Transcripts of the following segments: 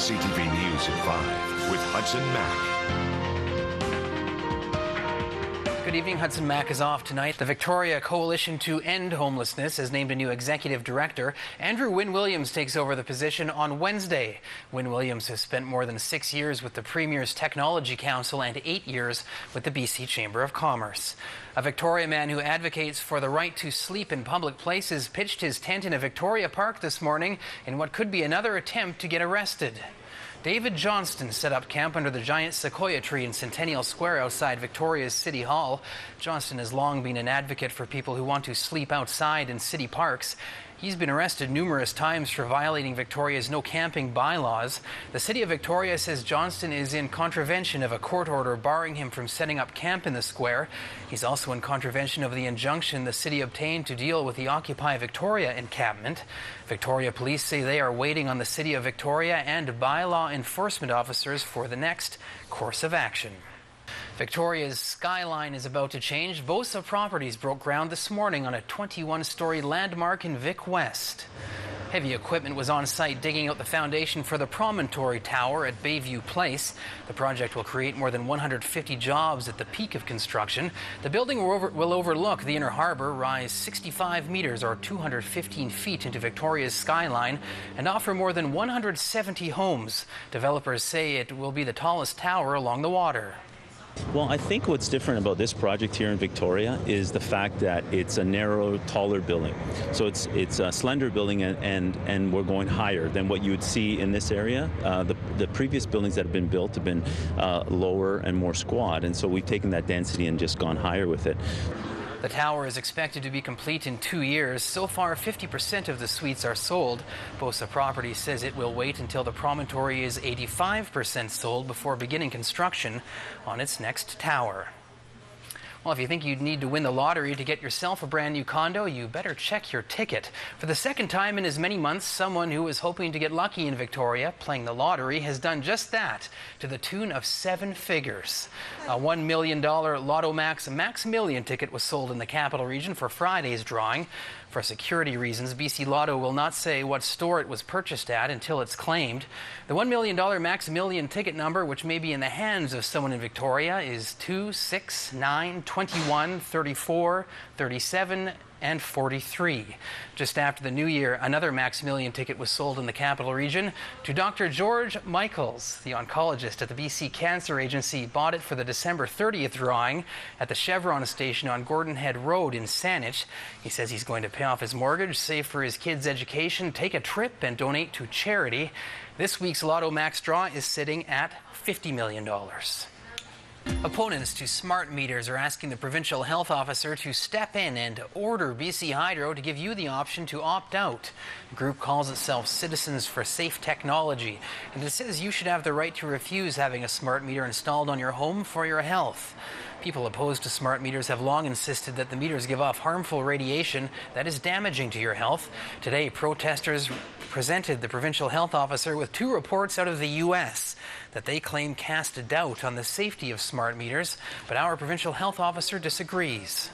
CTV News at 5 with Hudson Mack. Good evening. Hudson Mack is off tonight. The Victoria Coalition to End Homelessness has named a new executive director. Andrew Wynne Williams takes over the position on Wednesday. Wynne Williams has spent more than 6 years with the Premier's Technology Council and 8 years with the BC Chamber of Commerce. A Victoria man who advocates for the right to sleep in public places pitched his tent in a Victoria park this morning in what could be another attempt to get arrested. David Johnston set up camp under the giant sequoia tree in Centennial Square outside Victoria's City Hall. Johnston has long been an advocate for people who want to sleep outside in city parks. He's been arrested numerous times for violating Victoria's no camping bylaws. The City of Victoria says Johnston is in contravention of a court order barring him from setting up camp in the square. He's also in contravention of the injunction the city obtained to deal with the Occupy Victoria encampment. Victoria Police say they are waiting on the City of Victoria and bylaw enforcement officers for the next course of action. Victoria's skyline is about to change. Bosa Properties broke ground this morning on a 21-story landmark in Vic West. Heavy equipment was on site digging out the foundation for the Promontory Tower at Bayview Place. The project will create more than 150 jobs at the peak of construction. The building will overlook the inner harbour, rise 65 metres or 215 feet into Victoria's skyline, and offer more than 170 homes. Developers say it will be the tallest tower along the water. Well, I think what's different about this project here in Victoria is the fact that it's a narrow, taller building. So it's a slender building, and we're going higher than what you would see in this area. The previous buildings that have been built have been lower and more squat, and so we've taken that density and just gone higher with it. The tower is expected to be complete in 2 years. So far, 50% of the suites are sold. Bosa Properties says it will wait until the promontory is 85% sold before beginning construction on its next tower. Well, if you think you'd need to win the lottery to get yourself a brand new condo, you better check your ticket. For the second time in as many months, someone who was hoping to get lucky in Victoria playing the lottery has done just that, to the tune of 7 figures. A $1 million Lotto Max Million ticket was sold in the Capital Region for Friday's drawing. For security reasons, BC Lotto will not say what store it was purchased at until it's claimed. The $1 million Max Million ticket number, which may be in the hands of someone in Victoria, is 2, 6, 9, 21, 34, 37, and 43. Just after the new year, another Max Million ticket was sold in the Capital Region to Dr. George Michaels. The oncologist at the BC Cancer Agency bought it for the December 30th drawing at the Chevron station on Gordon Head Road in Saanich. He says he's going to pay off his mortgage, save for his kids' education, take a trip, and donate to charity. This week's Lotto Max draw is sitting at $50 million. Opponents to smart meters are asking the provincial health officer to step in and order BC Hydro to give you the option to opt out. The group calls itself Citizens for Safe Technology, and it says you should have the right to refuse having a smart meter installed on your home for your health. People opposed to smart meters have long insisted that the meters give off harmful radiation that is damaging to your health. Today, protesters presented the provincial health officer with 2 reports out of the U.S. that they claim cast a doubt on the safety of smart meters, but our provincial health officer disagrees.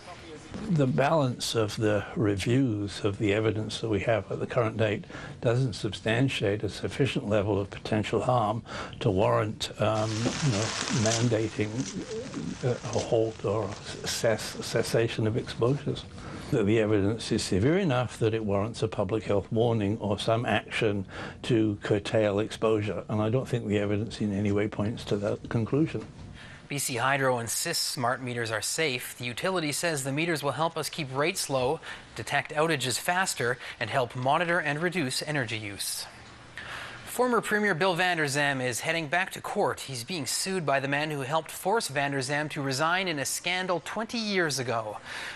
The balance of the reviews of the evidence that we have at the current date doesn't substantiate a sufficient level of potential harm to warrant mandating a halt or cessation of exposures. That the evidence is severe enough that it warrants a public health warning or some action to curtail exposure, and I don't think the evidence in any way points to that conclusion. BC Hydro insists smart meters are safe. The utility says the meters will help us keep rates low, detect outages faster, and help monitor and reduce energy use. Former Premier Bill Vander Zam is heading back to court. He's being sued by the man who helped force Vander Zam to resign in a scandal 20 years ago.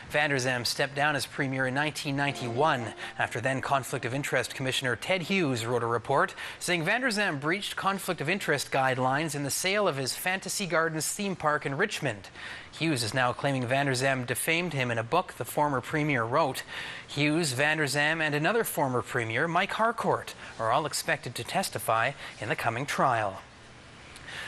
Vander Zam stepped down as Premier in 1991 after then Conflict of Interest Commissioner Ted Hughes wrote a report saying Vander Zam breached conflict of interest guidelines in the sale of his Fantasy Gardens theme park in Richmond. Hughes is now claiming Vander Zam defamed him in a book the former Premier wrote. Hughes, Vander Zam, and another former Premier, Mike Harcourt, are all expected to testify in the coming trial.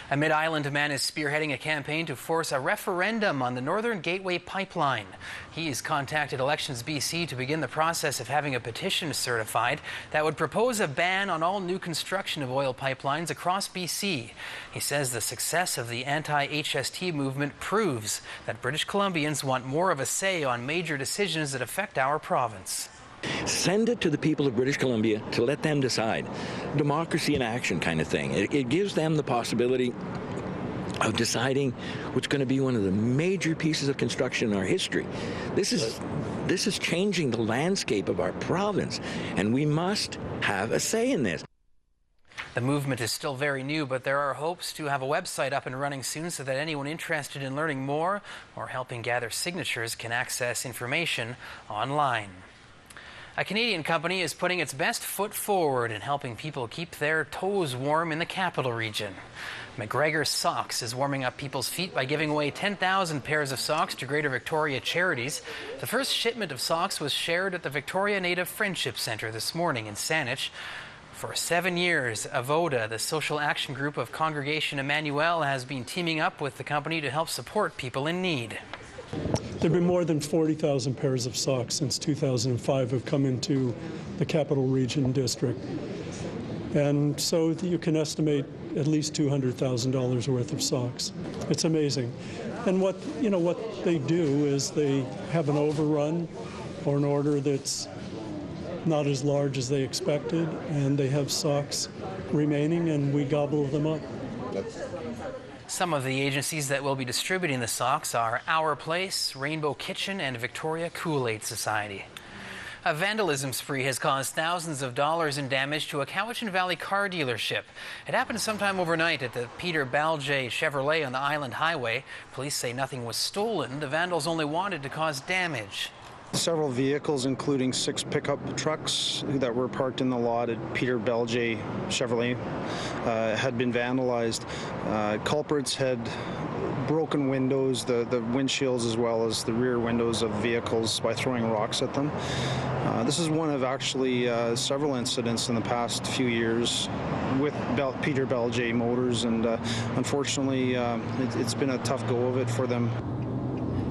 A Mid-Island man is spearheading a campaign to force a referendum on the Northern Gateway pipeline. He's contacted Elections BC to begin the process of having a petition certified that would propose a ban on all new construction of oil pipelines across BC. He says the success of the anti-HST movement proves that British Columbians want more of a say on major decisions that affect our province. Send it to the people of British Columbia to let them decide. Democracy in action kind of thing. It gives them the possibility of deciding what's going to be one of the major pieces of construction in our history. This is changing the landscape of our province, and we must have a say in this. The movement is still very new, but there are hopes to have a website up and running soon so that anyone interested in learning more or helping gather signatures can access information online. A Canadian company is putting its best foot forward in helping people keep their toes warm in the capital region. McGrath Socks is warming up people's feet by giving away 10,000 pairs of socks to Greater Victoria charities. The first shipment of socks was shared at the Victoria Native Friendship Centre this morning in Saanich. For 7 years, Avoda, the social action group of Congregation Emmanuel, has been teaming up with the company to help support people in need. There have been more than 40,000 pairs of socks since 2005 have come into the Capital Region District. And so you can estimate at least $200,000 worth of socks. It's amazing. And what they do is they have an overrun or an order that's not as large as they expected, and they have socks remaining, and we gobble them up. Some of the agencies that will be distributing the socks are Our Place, Rainbow Kitchen, and Victoria Kool-Aid Society. A vandalism spree has caused thousands of dollars in damage to a Cowichan Valley car dealership. It happened sometime overnight at the Peter Balje Chevrolet on the Island Highway. Police say nothing was stolen. The vandals only wanted to cause damage. Several vehicles, including 6 pickup trucks that were parked in the lot at Peter Balje Chevrolet, had been vandalized. Culprits had broken windows, the windshields as well as the rear windows of vehicles by throwing rocks at them. This is one of actually several incidents in the past few years with Peter Balje Motors, and unfortunately it's been a tough go of it for them.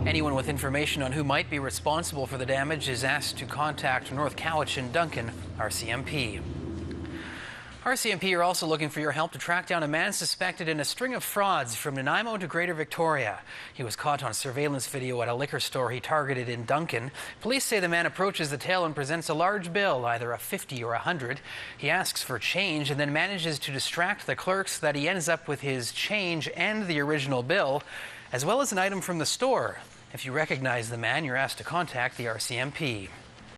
Anyone with information on who might be responsible for the damage is asked to contact North Cowichan Duncan RCMP. RCMP are also looking for your help to track down a man suspected in a string of frauds from Nanaimo to Greater Victoria. He was caught on surveillance video at a liquor store he targeted in Duncan. Police say the man approaches the till and presents a large bill, either a 50 or 100. He asks for change and then manages to distract the clerks so that he ends up with his change and the original bill, as well as an item from the store. If you recognize the man, you're asked to contact the RCMP.